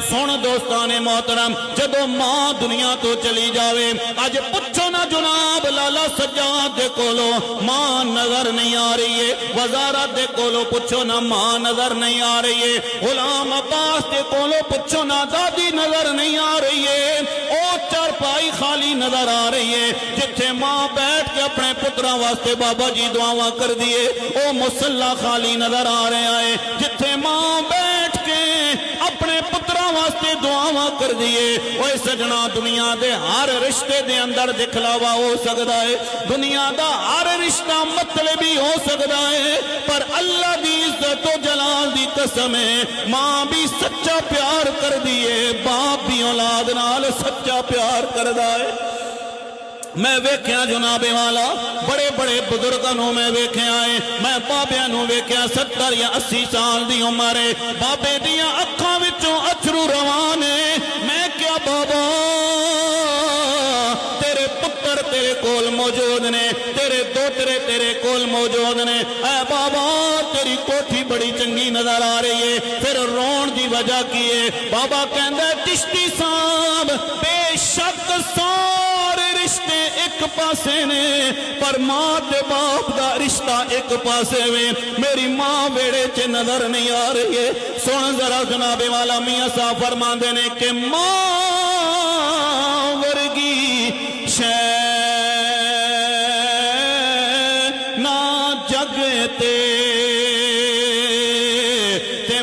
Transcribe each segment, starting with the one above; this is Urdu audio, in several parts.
سن دوستان محترم جدو ماں دنیا تو چلی جاوے اج پوچھو نا جناب لالا سجاد دے کولو ماں نظر نہیں آ رہی ہے وزارت دے کولو پوچھو نا ماں نظر نہیں آ رہی ہے غلام عباس دے کولو پوچھو نا دادی نظر نہیں آ رہی ہے او چارپائی خالی نظر آ رہی ہے جتھے ماں بیٹھ کے اپنے پتراں واسطے بابا جی دعاواں کر دیے او مصلی خالی نظر آ رہا ہے جتھے ماں بیٹھ کے اپنے پتراں واسطے دعاواں کر دیے اوے سجنا دنیا دے ہر رشتے دے اندر دکھلاوا ہو سکدا ہے دنیا دا ہر رشتہ مطلبی ہو سکدا ہے پر اللہ دی عزت و جلال دی قسم ہے ماں بھی سچا پیار کر دیے باپ بھی اولاد نال سچا پیار کردا ہے میں ویکھیا جناب والا بڑے بڑے بزرگوں میں ویکھیا ہے میں بابیاں نو ویکھیا 70 یا 80 سال دی عمر ہے بابے دیاں اکھاں وچوں اچھرو روان ہے میں کیا بابا تیرے پتر تیرے کول موجود نے تیرے دوترے تیرے کول موجود نے اے بابا تیری کوٹھی بڑی چنگی نظر آ رہی ہے پھر رون دی وجہ کی ہے بابا کہندا چشتی صاحب بے شک سارے رشتے ایک پاسے نے پر ماں تے باپ دا رشتہ ایک پاسے میں میری ماں ویڑے چ نظر نہیں آ رہی ہے سن ذرا جناب والا میاں صاحب فرماندے نے کہ ماں ورگی شے نا جگ تے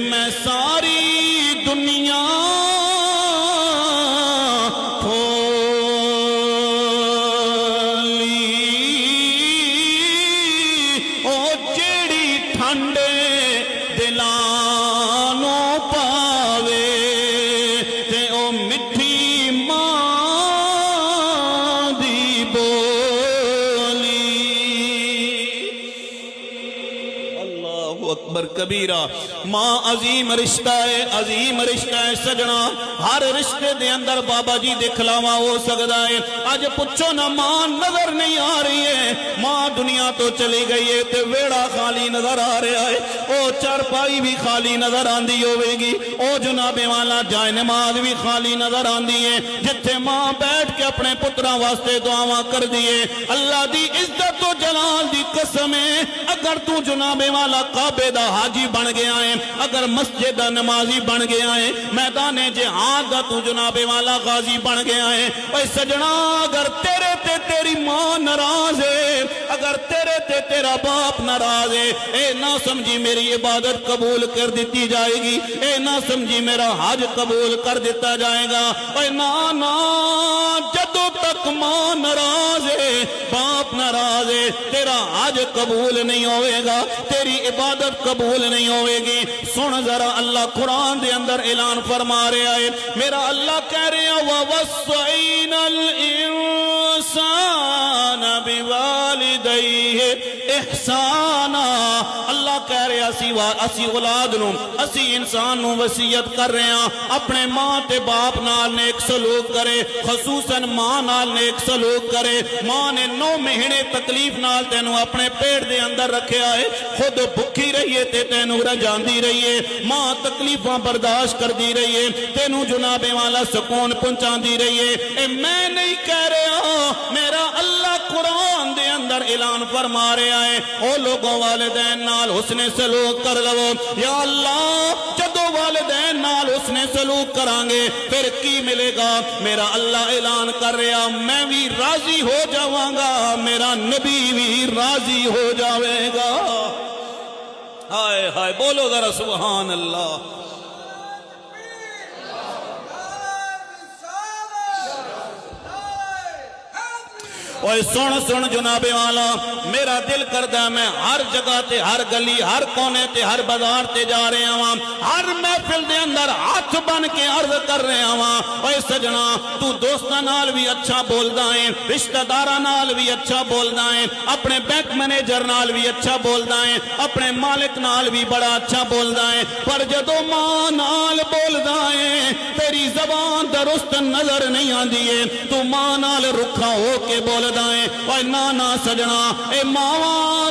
میں ساری دنیا کبیرہ ماں عظیم رشتہ ہے سجنا ہر رشتے دے اندر بابا جی دکھلاوا ہو سکتا ہے اج پوچھو نا ماں نظر نہیں آ رہی ہے ماں دنیا تو چلی گئی ہے تے ویڑا خالی نظر آ رہا ہے او چارپائی بھی خالی نظر آندی ہوے گی او جناب والا جائے نماز بھی خالی نظر آندی ہے جتھے ماں بیٹھ کے اپنے پتراں واسطے دعاواں کر دیے اللہ دی عزت و جلال دی قسم ہے اگر تو جناب والا کعبے دا حاجی بن گیا ہے اگر مسجد دا نمازی بن گیا ہے میدان جہاد دا تو جناب والا غازی بن گیا ہے اے سجنا اگر تیرے تے تیری ماں ناراض ہے اگر تیرے تے تیرا باپ ناراض ہے اے نہ سمجھی میری عبادت قبول کر دیتی جائے گی اے نہ سمجھی میرا حج قبول کر دیتا جائے گا اے نا جدو تک ماں ناراض ہے باپ ناراض ہے تیرا حج قبول نہیں ہوئے گا تیری عبادت قبول نہیں ہوئے گی سن ذرا اللہ قرآن دے اندر اعلان فرما رہا ہے میرا اللہ کہہ رہا وَوَصَّيْنَا الْإِنسَانَ بِوَالِدَيْهِ احسانا اللہ کہہ رہا اسی اولاد نو اسی انسان نو وصیت کر رہے ہیں اپنے ماں تے باپ نال نیک سلوک کرے خصوصاً ماں نال نیک سلوک کرے ماں نے 9 مہینے تکلیف نال تینوں اپنے پیٹ دے اندر رکھیا ہے خود بھکھی رہی ہے تے تینوں رجاندی رہی ہے ماں تکلیفاں برداشت کر دی رہی ہے تینوں جناب والا سکون پہنچاندی رہی ہے اے میں نہیں کہہ رہا میرا اللہ قرآن دے اندر اعلان فرما رہا ہے او لوگوں والدین نال حسن سلوک کر لو یا اللہ جدو والدین نال حسن سلوک کرانگے پھر کی ملے گا میرا اللہ اعلان کر رہا میں بھی راضی ہو جاواں گا میرا نبی بھی راضی ہو جاوے گا ہائے ہائے بولو ذرا سبحان اللہ اوہ سن جناب والا میرا دل کردہ میں ہر جگہ تے ہر گلی ہر کونے تے ہر بازار تے جا رہے ہاں ہر محفل دے اندر ہاتھ بن کے عرض کر رہے ہاں اوہ سجنا تو دوستاں نال بھی اچھا بولدا ہے رشتہ داراں نال بھی اچھا بولدا ہے اپنے بینک مینیجر نال بھی اچھا بولدا ہے اپنے مالک نال بھی بڑا اچھا بولدا ہے پر جدو ماں نال بولدا ہے تیری زبان درست نظر نہیں آندی ہے تو ماں نال رکھا ہو کے بولدا ہے اوہ نانا سجنا اے ماواں